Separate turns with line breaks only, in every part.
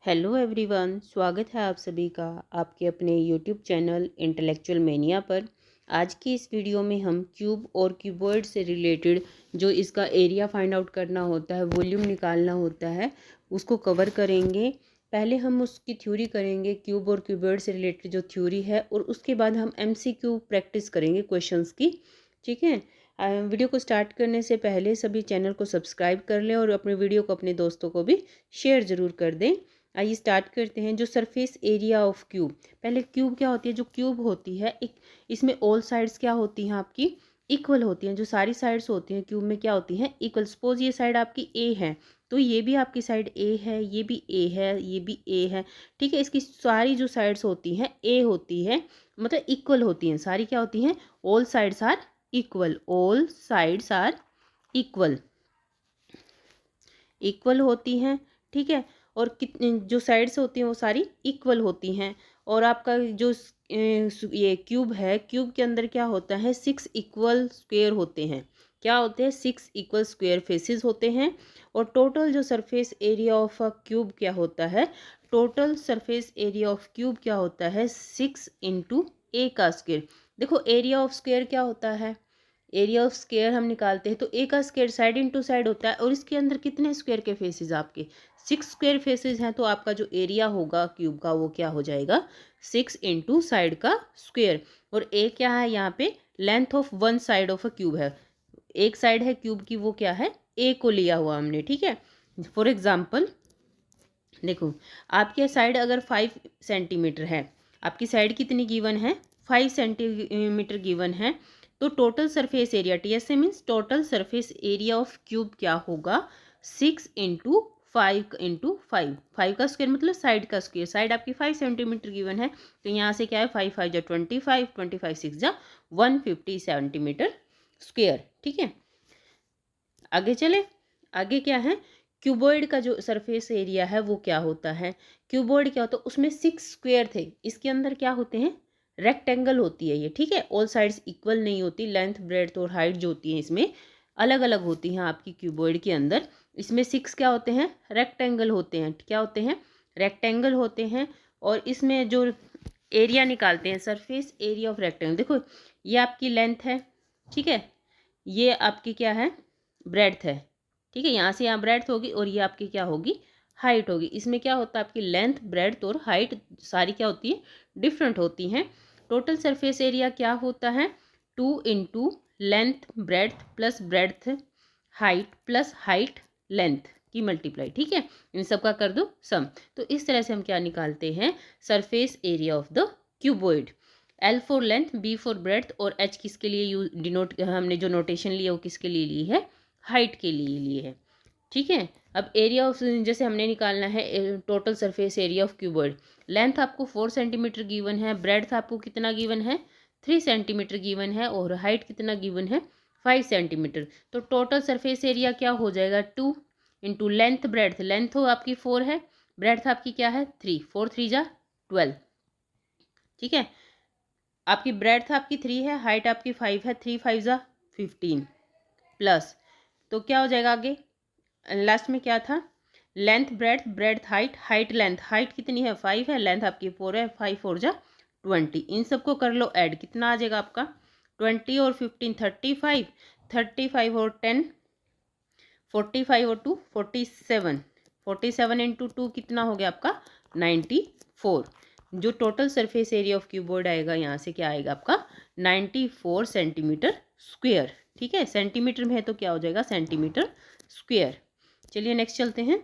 Hello everyone, स्वागत है आप सभी का आपके अपने यूट्यूब चैनल इंटेलेक्चुअल मेनिया पर। आज की इस वीडियो में हम क्यूब और क्यूबॉइड से रिलेटेड जो इसका एरिया फाइंड आउट करना होता है, वॉल्यूम निकालना होता है, उसको कवर करेंगे। पहले हम उसकी थ्योरी करेंगे, क्यूब और क्यूबॉइड से रिलेटेड जो थ्योरी है, और उसके बाद हम MCQ प्रैक्टिस करेंगे क्वेश्चंस की। ठीक है। वीडियो को स्टार्ट करने से पहले सभी चैनल को सब्सक्राइब कर लें और अपने वीडियो को अपने दोस्तों को भी शेयर ज़रूर कर दें। आइए स्टार्ट करते हैं। जो सरफेस एरिया ऑफ क्यूब, पहले क्यूब क्या होती है, जो क्यूब होती है एक, इसमें ऑल साइड्स क्या होती हैं आपकी, इक्वल होती हैं। जो सारी साइड्स होती हैं क्यूब में क्या होती हैं, इक्वल। सपोज ये साइड आपकी ए है तो ये भी आपकी साइड ए है, ये भी ए है, ये भी ए है। ठीक है, इसकी सारी जो साइड्स होती हैं ए होती है, मतलब इक्वल होती हैं सारी। क्या होती हैं, all sides are equal, all sides are equal, equal होती हैं। ठीक है, और कितनी जो साइड्स होती हैं वो सारी इक्वल होती हैं। और आपका जो ये क्यूब है, क्यूब के अंदर क्या होता है, 6 इक्वल स्क्वायर होते हैं। क्या होते हैं, 6 इक्वल स्क्वायर फेसेस होते हैं। और टोटल जो surface area of a cube क्या होता है, total surface area of cube क्या होता है, 6 इंटू ए का स्क्वायर। देखो एरिया ऑफ स्क्वायर क्या होता है, एरिया ऑफ स्क्वायर हम निकालते हैं तो ए का स्क्वायर साइड इंटू साइड होता है। और इसके अंदर कितने स्क्वायर के फेसेस, आपके 6 स्क्वायर फेसेस हैं, तो आपका जो एरिया होगा क्यूब का वो क्या हो जाएगा, 6 इंटू साइड का स्क्वायर। और ए क्या है यहाँ पे, length of one side of a cube है। एक साइड है क्यूब की, वो क्या है, ए को लिया हुआ हमने। ठीक है, फॉर एग्जाम्पल देखो, आपकी साइड अगर 5 सेंटीमीटर है, आपकी साइड कितनी गिवन है, 5 सेंटीमीटर गिवन है, तो total surface area, TSA means total surface area of cube क्या होगा, 6 इंटू 5 इंटू 5, 5 का स्क्वायर मतलब साइड का स्क्वायर। साइड आपकी 5 सेंटीमीटर गिवन है, तो यहाँ से क्या है, 5 5 जा 25, 25 6 जा 150 सेंटीमीटर स्क्वायर। ठीक है, आगे चले। आगे क्या है, क्यूबॉइड का जो सरफेस एरिया है वो क्या होता है, क्यूबॉइड क्या होता है, उसमें 6 स्क्वायर थे, इसके अंदर क्या होते हैं, रेक्टेंगल होती है ये। ठीक है, ऑल साइड्स इक्वल नहीं होती, लेंथ ब्रेड्थ और हाइट जो होती है इसमें अलग अलग होती हैं आपकी क्यूबॉइड के अंदर। इसमें 6 क्या होते हैं, रेक्टेंगल होते हैं। क्या होते हैं, रेक्टेंगल होते हैं। और इसमें जो एरिया निकालते हैं, सरफेस एरिया ऑफ रेक्टेंगल, देखो ये आपकी लेंथ है। ठीक है, ये आपकी क्या है, ब्रेड्थ है। ठीक है, यहाँ से यहाँ ब्रेड्थ होगी और ये आपकी क्या होगी, हाइट होगी। इसमें क्या होता है, आपकी लेंथ ब्रेड्थ और हाइट सारी क्या होती है, डिफरेंट होती हैं। टोटल सरफेस एरिया क्या होता है, 2 into length breadth plus breadth height plus height length की मल्टीप्लाई। ठीक है, इन सब का कर दो सम। तो इस तरह से हम क्या निकालते हैं, surface area of the cuboid. L for length, B for breadth और H किसके लिए यूज डिनोट, हमने जो नोटेशन लिया वो किसके लिए ली है, हाइट के लिए लिए है। ठीक है, अब एरिया ऑफ, जैसे हमने निकालना है total surface area of cuboid. Length आपको 4 सेंटीमीटर गिवन है, ब्रेड्थ आपको कितना गिवन है, 3 सेंटीमीटर गिवन है, और हाइट कितना गिवन है, 5 सेंटीमीटर। तो टोटल सरफेस एरिया क्या हो जाएगा, 2 इंटू लेंथ ब्रेड्थ, लेंथ हो आपकी 4 है, ब्रेड्थ आपकी क्या है 3, 4 3 जा 12। ठीक है, आपकी ब्रेड्थ आपकी 3 है, हाइट आपकी 5 है, 3 5 जा 15 प्लस, तो क्या हो जाएगा आगे, लास्ट में क्या था, length breadth, breadth height, height length, height कितनी है 5 है, लेंथ आपकी 4 है, 5 4 जा 20। इन सबको कर लो ऐड, कितना आ जाएगा आपका, 20 और 15 35, 35 और 10 45 और 2 47, 47 इंटू 2 कितना हो गया आपका 94। जो total surface area of cuboid आएगा यहाँ से क्या आएगा आपका 94 सेंटीमीटर स्क्वेयर। ठीक है, सेंटीमीटर में है तो क्या हो जाएगा सेंटीमीटर स्क्वेयर। चलिए नेक्स्ट चलते हैं।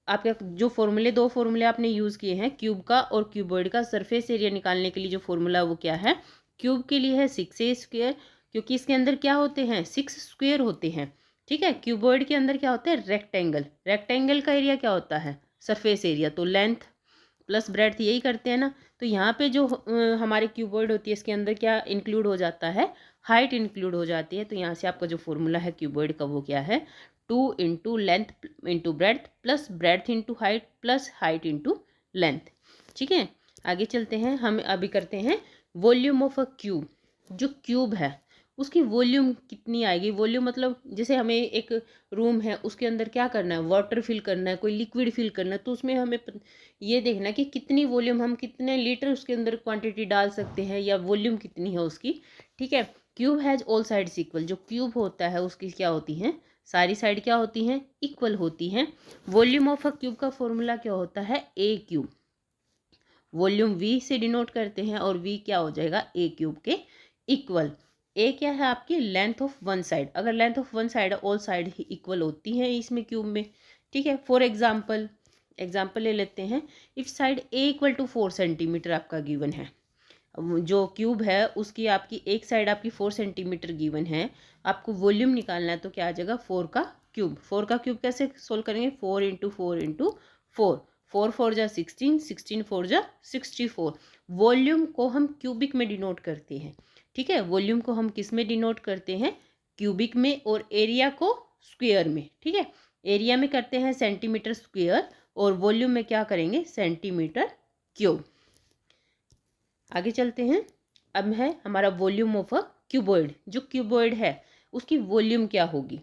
आपके जो फॉर्मूले, दो फॉर्मूले आपने यूज़ किए हैं क्यूब का और क्यूबॉइड का सरफेस एरिया निकालने के लिए, जो फॉर्मूला वो क्या है, क्यूब के लिए है 6a स्क्वेयर, क्योंकि इसके अंदर क्या होते हैं, 6 स्क्वेयर होते हैं। ठीक है, क्यूबॉइड के अंदर क्या होता है, रेक्टेंगल, रेक्टेंगल का एरिया क्या होता है, सरफेस एरिया, तो लेंथ प्लस ब्रेड्थ यही करते हैं ना। तो यहाँ पे जो हमारे क्यूबॉइड होती है इसके अंदर क्या इंक्लूड हो जाता है, हाइट इंक्लूड हो जाती है। तो यहाँ से आपका जो फॉर्मूला है क्यूबॉइड का वो क्या है, 2 into length into breadth plus breadth into height plus height into length. ठीक है, आगे चलते हैं। हम अभी करते हैं वॉल्यूम ऑफ अ क्यूब। जो क्यूब है उसकी वॉल्यूम कितनी आएगी। वॉल्यूम मतलब जैसे हमें एक रूम है, उसके अंदर क्या करना है, वाटर फिल करना है, कोई लिक्विड फिल करना है, तो उसमें हमें ये देखना है कि कितनी वॉल्यूम, हम कितने लीटर उसके अंदर क्वांटिटी डाल सकते हैं, या वॉल्यूम कितनी है उसकी। ठीक है। Cube has all sides equal, जो क्यूब होता है उसकी क्या होती हैं, सारी साइड क्या होती हैं, इक्वल होती हैं। वॉल्यूम ऑफ अ क्यूब का फॉर्मूला क्या होता है, ए क्यूब। वॉल्यूम वी से डिनोट करते हैं, और वी क्या हो जाएगा, ए क्यूब के इक्वल। ए क्या है आपकी, लेंथ ऑफ वन साइड। अगर length of one side, all side he equal होती हैं इसमें क्यूब में। ठीक है। फॉर एग्जाम्पल ले लेते हैं। If side A equal to 4 centimetre आपका गिवन है, जो क्यूब है उसकी आपकी एक साइड आपकी 4 सेंटीमीटर गिवन है, आपको वॉल्यूम निकालना है, तो क्या आ जाएगा, 4 का क्यूब। 4 का क्यूब कैसे सोल्व करेंगे, 4 इंटू 4 इंटू 4, 4 4 जा 16, 16 4 जा 64। वॉल्यूम को हम क्यूबिक में डिनोट करते हैं। ठीक है। वॉल्यूम को हम किस में डिनोट करते हैं, क्यूबिक में, और एरिया को स्क्वायर में। ठीक है। एरिया में करते हैं सेंटीमीटर स्क्वायर, और वॉल्यूम में क्या करेंगे, सेंटीमीटर क्यूब। आगे चलते हैं। अब है हमारा वॉल्यूम ऑफ अ क्यूबॉइड। जो क्यूबॉइड है उसकी वॉल्यूम क्या होगी।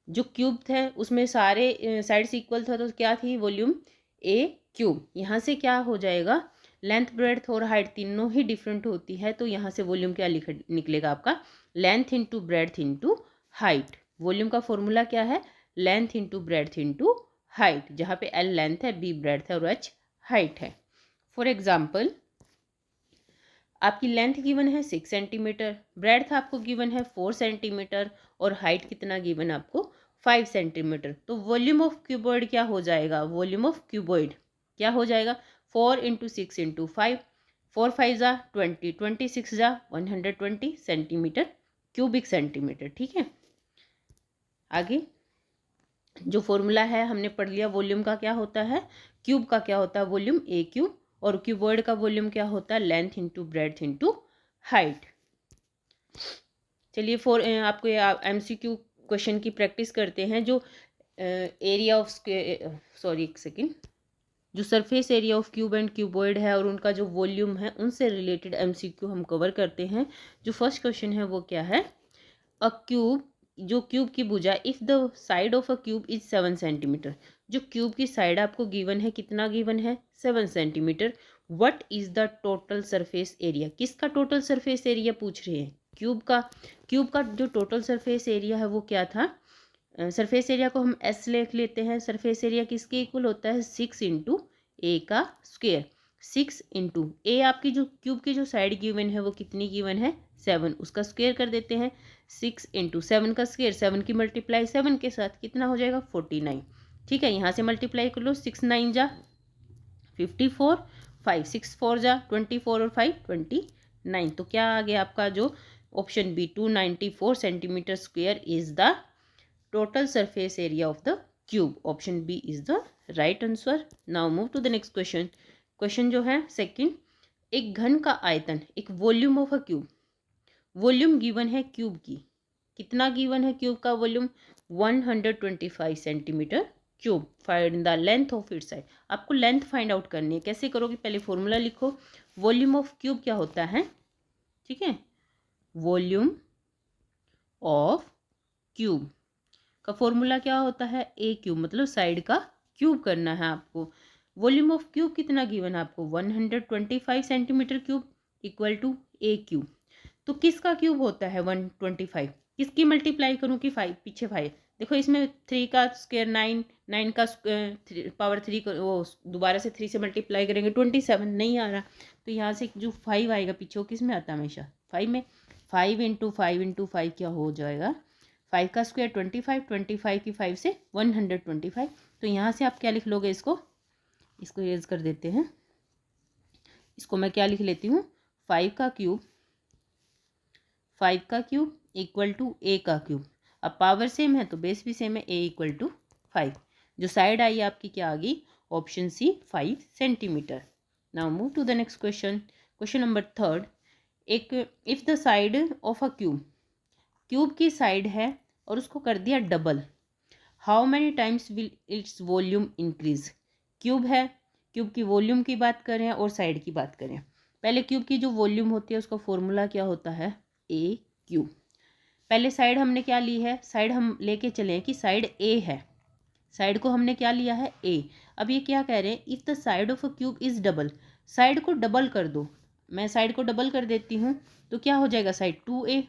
जो क्यूब थे उसमें सारे साइड्स इक्वल था, तो क्या थी वॉल्यूम, ए क्यूब। यहाँ से क्या हो जाएगा, लेंथ ब्रेड्थ और हाइट तीनों ही डिफरेंट होती है, तो यहाँ से वॉल्यूम क्या निकलेगा आपका, length into breadth into height. Volume का फॉर्मूला क्या है, length into breadth into height, जहाँ पे एल लेंथ है, बी ब्रेड्थ है, और एच हाइट है। फॉर एग्जाम्पल, आपकी लेंथ गिवन है 6 सेंटीमीटर, ब्रेड्थ आपको गिवन है 4 सेंटीमीटर, और हाइट कितना गिवन है आपको, 5 सेंटीमीटर। तो वॉल्यूम ऑफ क्यूबॉइड क्या हो जाएगा, वॉल्यूम ऑफ क्यूबॉइड क्या हो जाएगा, 4 इंटू 6 इंटू 5, 4 5 जा 20, 26 जा 120 सेंटीमीटर क्यूबिक सेंटीमीटर। ठीक है। आगे जो फॉर्मूला है हमने पढ़ लिया, वॉल्यूम का क्या होता है, क्यूब का क्या होता है, वॉल्यूम ए क्यूब, और क्यूबॉइड का वॉल्यूम क्या होता है, length into breadth into height. चलिए आपको एमसीक्यू क्वेश्चन की प्रैक्टिस करते हैं। जो एरिया ऑफ सॉरी एक सेकेंड, जो surface area of cube and cuboid है और उनका जो वॉल्यूम है, उनसे रिलेटेड एमसीक्यू हम कवर करते हैं। जो फर्स्ट क्वेश्चन है वो क्या है, अ क्यूब, जो क्यूब की भुजा, if the side of a cube is 7 centimetre, जो क्यूब की साइड आपको गिवन है, कितना गिवन है, 7 centimetre. What is the total surface area, किसका टोटल सरफेस एरिया पूछ रहे हैं, क्यूब का। क्यूब का जो टोटल सरफेस एरिया है वो क्या था, सरफेस एरिया को हम एस लिख लेते हैं। सरफेस एरिया किसके इक्वल होता है, 6 इंटू ए का स्क्वेयर। 6 इंटू ए, आपकी जो क्यूब की जो साइड गिवन है वो कितनी गिवन है, 7, उसका स्क्वेयर कर देते हैं। 6 इंटू 7 का स्क्वेयर, 7 की मल्टीप्लाई 7 के साथ कितना हो जाएगा, 49। ठीक है। यहाँ से मल्टीप्लाई कर लो, 6 9 जा 54, 5 6 4 जा 24, और 5 29। तो क्या आ गया आपका जो option B, 294 centimetre square is the total surface area of the cube. Option B is the right answer. Now move to the next question. Question जो है सेकंड, एक घन का आयतन, एक volume of a cube, volume given है cube की, कितना गिवन है क्यूब का volume, 125 centimetre cube. Find the length of it side, आपको लेंथ फाइंड आउट करनी है। कैसे करोगे, पहले फॉर्मूला लिखो। वॉल्यूम ऑफ क्यूब क्या होता है, ठीक है, वॉल्यूम ऑफ क्यूब का फॉर्मूला क्या होता है, ए क्यूब, मतलब साइड का क्यूब करना है आपको। वॉल्यूम ऑफ क्यूब कितना गिवन है आपको, 125 centimetre cube equal to A cube. तो किसका क्यूब होता है 125, किसकी मल्टीप्लाई करूँ कि 5, पीछे 5, देखो इसमें 3 का स्क्वायर 9, 9 का पावर 3 को वो दोबारा से 3 से मल्टीप्लाई करेंगे 27, नहीं आ रहा। तो यहाँ से जो 5 आएगा पीछे, वो किस में आता है, हमेशा 5 में। 5 इंटू 5 इंटू 5 क्या हो जाएगा, 5 का स्क्वायर 25, 25 की 5 से 125। तो यहाँ से आप क्या लिख लोगे, इसको यूज कर देते हैं। इसको मैं क्या लिख लेती हूँ, 5 का क्यूब इक्वल टू ए का क्यूब। अब पावर सेम है तो बेस भी सेम है, ए इक्वल टू 5। जो साइड आई आपकी क्या आ गई, option C 5 centimetre. Now move to the next question. Question number third, एक if the side of a cube की साइड है और उसको कर दिया double, how many times will its volume increase. Cube है, क्यूब की वॉल्यूम की बात करें और साइड की बात करें। पहले क्यूब की जो वॉल्यूम होती है उसका फॉर्मूला क्या होता है, ए क्यूब। पहले साइड हमने क्या ली है, साइड हम लेके चले कि साइड ए है, साइड को हमने क्या लिया है ए। अब ये क्या कह रहे हैं, if the side of a cube is double, side को डबल कर दो। मैं साइड को डबल कर देती हूँ तो क्या हो जाएगा, साइड 2a।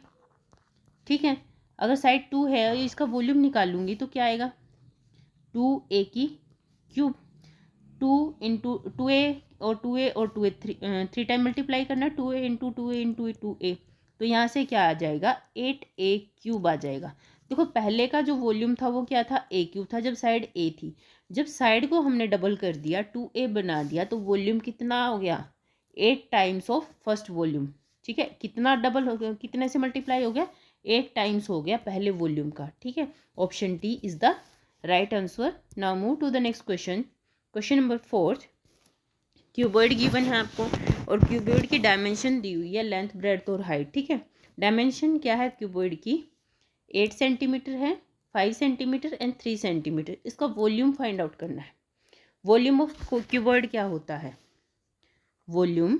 ठीक है, अगर साइड 2 है और इसका वॉल्यूम निकालूंगी तो क्या आएगा, 2a की क्यूब, 2 और 2a थ्री टाइम मल्टीप्लाई करना, 2a into 2a into 2a, तो यहाँ से क्या आ जाएगा 8a क्यूब आ जाएगा। देखो पहले का जो वॉल्यूम था वो क्या था, a क्यूब था जब साइड a थी। जब साइड को हमने डबल कर दिया, 2a बना दिया, तो वॉल्यूम कितना हो गया, 8 टाइम्स ऑफ फर्स्ट वॉल्यूम। ठीक है, कितना डबल हो गया, कितने से मल्टीप्लाई हो गया, 8 टाइम्स हो गया पहले वॉल्यूम का। ठीक है, option D is the right answer. Now move to the next question. Question number 4, cuboid given है आपको और क्यूबॉइड की डायमेंशन दी हुई है, लेंथ ब्रेड्थ और हाइट। ठीक है, डायमेंशन क्या है क्यूबॉइड की, 8 सेंटीमीटर है, 5 सेंटीमीटर एंड 3 सेंटीमीटर। इसका वॉल्यूम फाइंड आउट करना है। वॉल्यूम ऑफ क्यूबॉइड क्या होता है, volume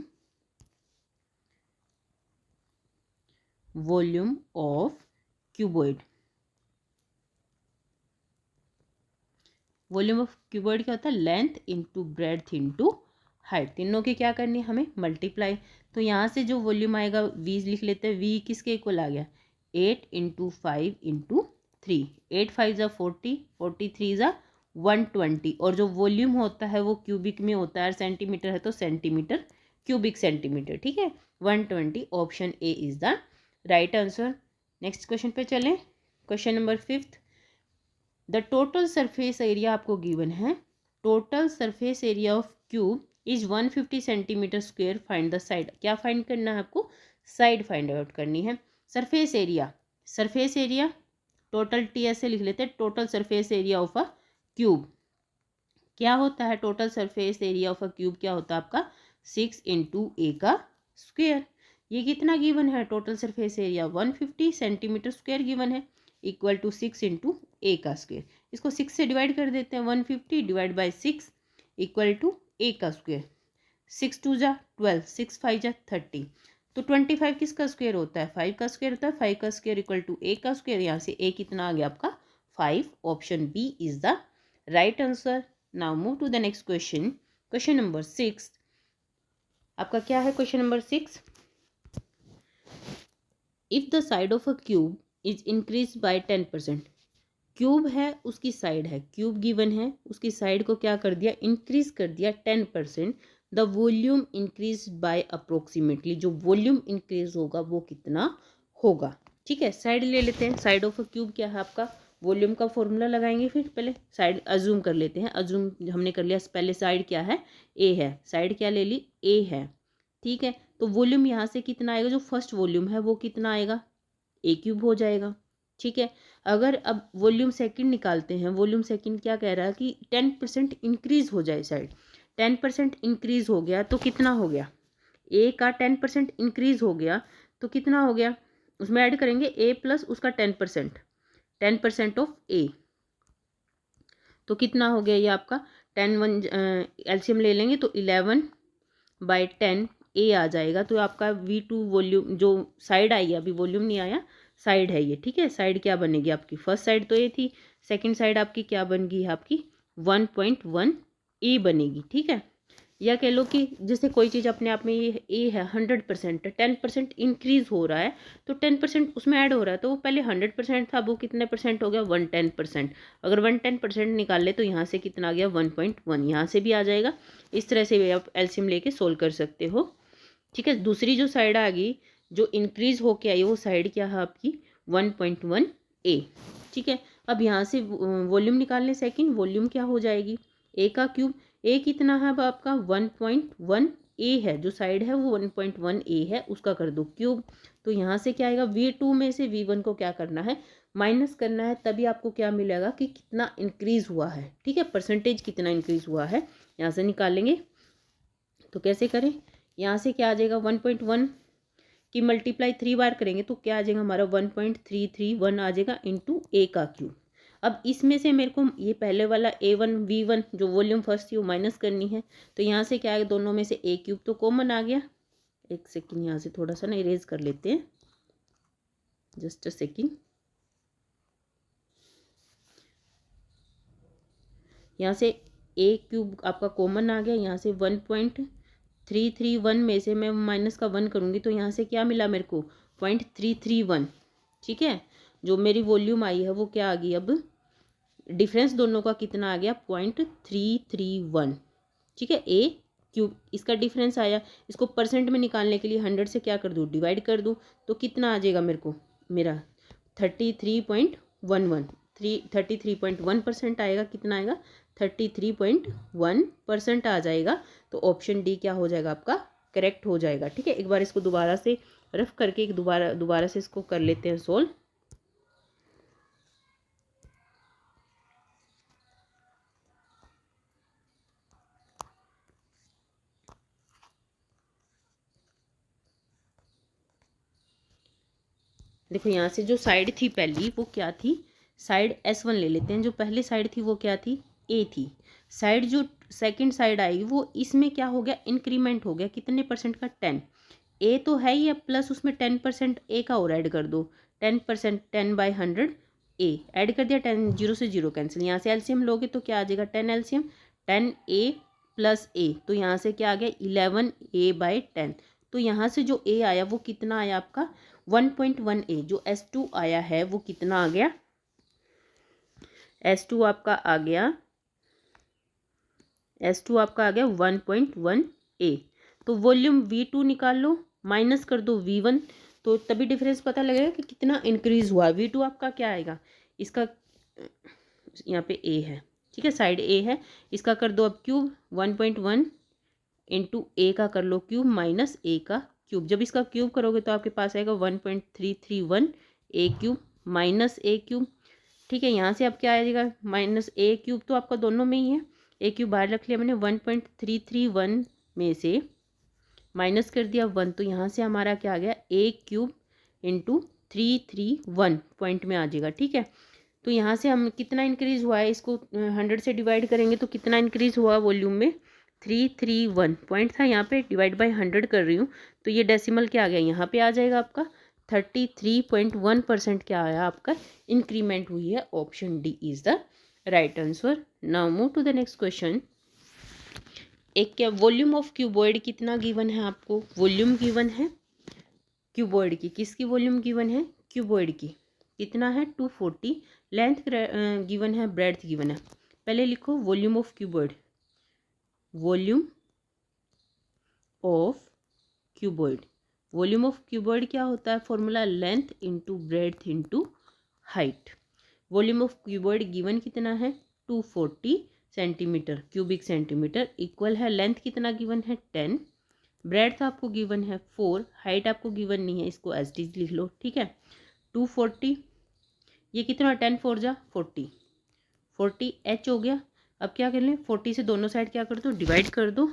of cuboid, volume of cuboid क्या होता है, length into breadth into height, तीनों की क्या करनी है हमें, मल्टीप्लाई। तो यहाँ से जो वॉल्यूम आएगा v लिख लेते हैं, v किसके इक्वल आ गया, 8 इंटू 5 इंटू 3, 8 5 ज़ा 40, 43 ज़ा 120, और जो वॉल्यूम होता है वो क्यूबिक में होता है, सेंटीमीटर है तो सेंटीमीटर, क्यूबिक सेंटीमीटर। ठीक है, 120, option A is the right answer. Next question पे चलें, question number 5, the total surface area आपको गिवन है, total surface area of cube is 150 centimetre square, find the side. क्या फाइंड करना है आपको, साइड फाइंड आउट करनी है। Surface area, surface area total T ऐसे लिख लेते हैं, total surface area of a cube क्या होता है, total surface area of a cube क्या होता है आपका, 6 इंटू ए का स्क्वेयर। ये कितना गिवन है, total surface area 150 centimetre square given है, इक्वल टू 6 इंटू ए का स्क्वेयर। इसको 6 से डिवाइड कर देते हैं, 150 डिवाइड बाई 6 इक्वल टू ए का स्क्वेयर, 6 2 जा 12, 6 5 जा 30, तो 25 किसका स्क्वेयर होता है, 5 का स्क्वेयर होता है, 5 का स्क्वेयर इक्वल टू ए का स्क्वेयर। यहाँ से ए कितना आ गया आपका 5, option B is the right answer. Now move to the next question, question number 6 आपका क्या है, question number 6, if the side of a cube is increase by 10%, cube है उसकी साइड है, क्यूब गिवन है उसकी साइड को क्या कर दिया, इंक्रीज कर दिया 10%, the volume increase by approximately, जो वॉल्यूम इंक्रीज होगा वो कितना होगा। ठीक है, साइड ले लेते हैं, साइड ऑफ अ क्यूब क्या है आपका, वॉल्यूम का फॉर्मूला लगाएंगे, फिर पहले साइड अज्यूम कर लेते हैं, अज्यूम हमने कर लिया, पहले साइड क्या है ए है, साइड क्या ले ली ए है। ठीक है, तो वॉल्यूम यहाँ से कितना आएगा, जो फर्स्ट वॉल्यूम है वो कितना आएगा, ए क्यूब हो जाएगा। ठीक है, अगर अब वॉल्यूम सेकंड निकालते हैं, वॉल्यूम सेकंड क्या कह रहा है कि 10% इंक्रीज हो जाए साइड, 10% इंक्रीज हो गया तो कितना हो गया, ए का 10% इंक्रीज हो गया तो कितना हो गया, उसमें ऐड करेंगे ए प्लस उसका 10%, 10% ऑफ ए, तो कितना हो गया ये आपका 10 1 एलसीएम ले लेंगे तो 11/10 ए आ जाएगा। तो आपका V2 वॉल्यूम जो साइड आई है, अभी वॉल्यूम नहीं आया, साइड है ये। ठीक है, साइड क्या बनेगी आपकी, फर्स्ट साइड तो ए थी, सेकंड साइड आपकी क्या बन गई, आपकी 1.1 ए बनेगी। ठीक है, या कह लो कि जैसे कोई चीज़ अपने आप में ये ए है 100%, 10% इंक्रीज हो रहा है तो 10% उसमें ऐड हो रहा है, तो वो पहले 100% था, वो कितने परसेंट हो गया 110%। अगर 110% निकाल ले तो यहाँ से कितना आ गया 1.1, यहाँ से भी आ जाएगा। इस तरह से भी आप एलसीएम लेके सोल्व कर सकते हो। ठीक है, दूसरी जो साइड आ गई जो इंक्रीज होके आई वो साइड क्या है आपकी 1.1 ए। ठीक है, अब यहाँ से वॉल्यूम निकालने, सेकंड वॉल्यूम क्या हो जाएगी ए का क्यूब, ए कितना है अब आपका 1.1 ए है, जो साइड है वो 1.1 ए है, उसका कर दो क्यूब। तो यहाँ से क्या आएगा, V2 में से V1 को क्या करना है, माइनस करना है, तभी आपको क्या मिलेगा कि कितना इंक्रीज हुआ है। ठीक है, परसेंटेज कितना इंक्रीज हुआ है यहाँ से निकालेंगे। तो कैसे करें, यहाँ से क्या आ जाएगा 1.1 की मल्टीप्लाई 3 बार करेंगे तो क्या आ जाएगा हमारा 1.331 आ जाएगा इंटू ए का क्यूब। अब इसमें से मेरे को ये पहले वाला A1 V1 जो वॉल्यूम फर्स्ट थी वो माइनस करनी है, तो यहाँ से क्या आएगा, दोनों में से ए क्यूब तो कॉमन आ गया। एक सेकेंड यहाँ से थोड़ा सा ना इरेज कर लेते हैं। Just a second. यहाँ से ए क्यूब आपका कॉमन आ गया, यहाँ से 1.331 में से मैं माइनस का 1 करूँगी तो यहाँ से क्या मिला मेरे को 0.331। ठीक है, जो मेरी वॉल्यूम आई है वो क्या आ गई, अब डिफरेंस दोनों का कितना आ गया 0.331। ठीक है, ए क्यूब इसका डिफरेंस आया, इसको परसेंट में निकालने के लिए 100 से क्या कर दूँ, डिवाइड कर दूँ, तो कितना आ जाएगा मेरे को, मेरा 33.1% आएगा। कितना आएगा 33.1% आ जाएगा। तो ऑप्शन डी क्या हो जाएगा आपका, करेक्ट हो जाएगा। ठीक है, एक बार इसको दोबारा से रफ करके एक दोबारा से इसको कर लेते हैं सोल्व। देखो यहाँ से जो साइड थी पहली वो क्या थी, साइड S1 ले लेते हैं। जो पहली साइड थी वो क्या थी, A थी। साइड जो सेकंड साइड आएगी वो इसमें क्या हो गया, इंक्रीमेंट हो गया, कितने परसेंट का 10। A तो है ही है, प्लस उसमें 10% A का और ऐड कर दो, 10%, 10/100 A ऐड कर दिया, 10 जीरो से जीरो कैंसिल। यहाँ से एलसीएम लोगे तो क्या आ जाएगा, 10 एलसीएम 10A प्लस A, तो यहाँ से क्या आ गया 11A/10। तो यहाँ से जो A आया वो कितना आया आपका 1.1A। जो S2 आया है वो कितना आ गया, S2 आपका आ गया 1.1A। तो वॉल्यूम V2 निकाल लो, माइनस कर दो V1, तो तभी डिफरेंस पता लगेगा कि कितना इंक्रीज हुआ। V2 आपका क्या आएगा, इसका यहाँ पे A है, ठीक है, साइड A है, इसका कर दो अब क्यूब, 1.1 इंटू A का कर लो क्यूब माइनस A का क्यूब। जब इसका क्यूब करोगे तो आपके पास आएगा 1.331 A cube minus A cube. ठीक है, यहाँ से अब क्या आ जाएगा माइनस A क्यूब, तो आपका दोनों में ही है, A क्यूब बाहर रख लिया मैंने, 1.331 में से माइनस कर दिया 1, तो यहाँ से हमारा क्या आ गया A क्यूब इंटू 331 पॉइंट में आ जाएगा। ठीक है, तो यहाँ से हम कितना इंक्रीज हुआ है, इसको 100 से डिवाइड करेंगे तो कितना इंक्रीज हुआ वॉल्यूम में, 331 पॉइंट था, यहाँ पे डिवाइड बाय 100 कर रही हूँ, तो ये डेसिमल क्या आ गया, यहाँ पे आ जाएगा आपका 33.1% क्या आया आपका, इंक्रीमेंट हुई है। Option D is the right answer. Now move to the next question. एक क्या वॉल्यूम ऑफ क्यूबॉइड कितना गिवन है आपको, वॉल्यूम गिवन है क्यूबॉइड की, किसकी वॉल्यूम गिवन है, क्यूबॉइड की, कितना है 240, लेंथ गिवन है, ब्रेड्थ गिवन है। पहले लिखो volume of cuboid, volume of cuboid, volume of cuboid क्या होता है, formula length into breadth into height. Volume of cuboid given कितना है 240 सेंटीमीटर क्यूबिक सेंटीमीटर, इक्वल है लेंथ कितना गिवन है 10, ब्रेड्थ आपको गिवन है 4, हाइट आपको गिवन नहीं है, इसको एज इट इज लिख लो। ठीक है, 240 ये कितना 10 4 जा 40, 40 H हो गया। अब क्या कर लें, 40 से दोनों साइड क्या कर दो, डिवाइड कर दो,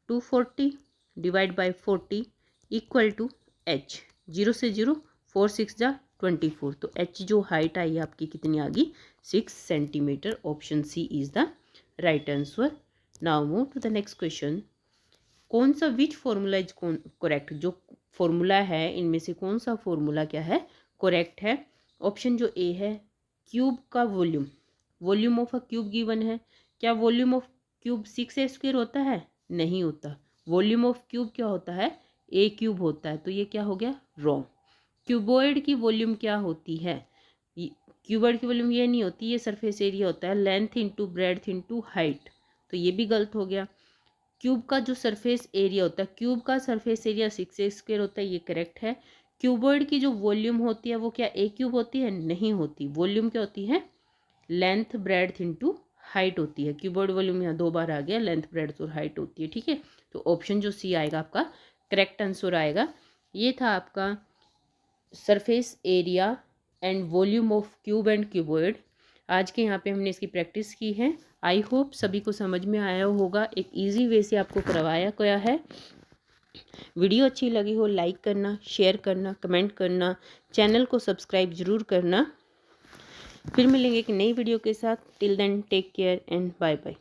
240 divide by 40 equal to H, 0 से 0 4 6 जा 24, तो H जो हाइट आई आपकी कितनी आ गई 6 centimetre. Option C is the right answer. Now move to the next question. कौन सा विच फॉर्मूला इज करेक्ट, जो फॉर्मूला है इनमें से कौन सा फॉर्मूला क्या है करेक्ट है। ऑप्शन जो ए है, क्यूब का volume, volume of a cube given है, क्या वॉल्यूम ऑफ क्यूब 6A² होता है, नहीं होता, वॉल्यूम ऑफ क्यूब क्या होता है A क्यूब होता है, तो ये क्या हो गया रॉन्ग। क्यूबॉइड की वॉल्यूम क्या होती है, क्यूबॉइड की वॉल्यूम ये नहीं होती, ये सरफेस एरिया होता है, length into breadth into height, तो ये भी गलत हो गया। क्यूब का जो सरफेस एरिया होता है, क्यूब का सरफेस एरिया 6A² होता है, ये करेक्ट है। क्यूबॉइड की जो वॉल्यूम होती है वो क्या A क्यूब होती है, नहीं होती, वॉल्यूम क्या होती है लेंथ ब्रेड्थ इंटू हाइट होती है। क्यूबॉइड वॉल्यूम यहाँ 2 बार आ गया, लेंथ ब्रेड्थ और हाइट होती है। ठीक है, तो ऑप्शन जो सी आएगा आपका करेक्ट आंसर आएगा। ये था आपका surface area and volume of cube and cuboid. आज के यहाँ पे हमने इसकी प्रैक्टिस की है। आई होप सभी को समझ में आया होगा, एक इजी वे से आपको करवाया गया है। वीडियो अच्छी लगी हो लाइक करना, शेयर करना, कमेंट करना, चैनल को सब्सक्राइब जरूर करना। फिर मिलेंगे एक नई वीडियो के साथ। Till then take care and bye bye.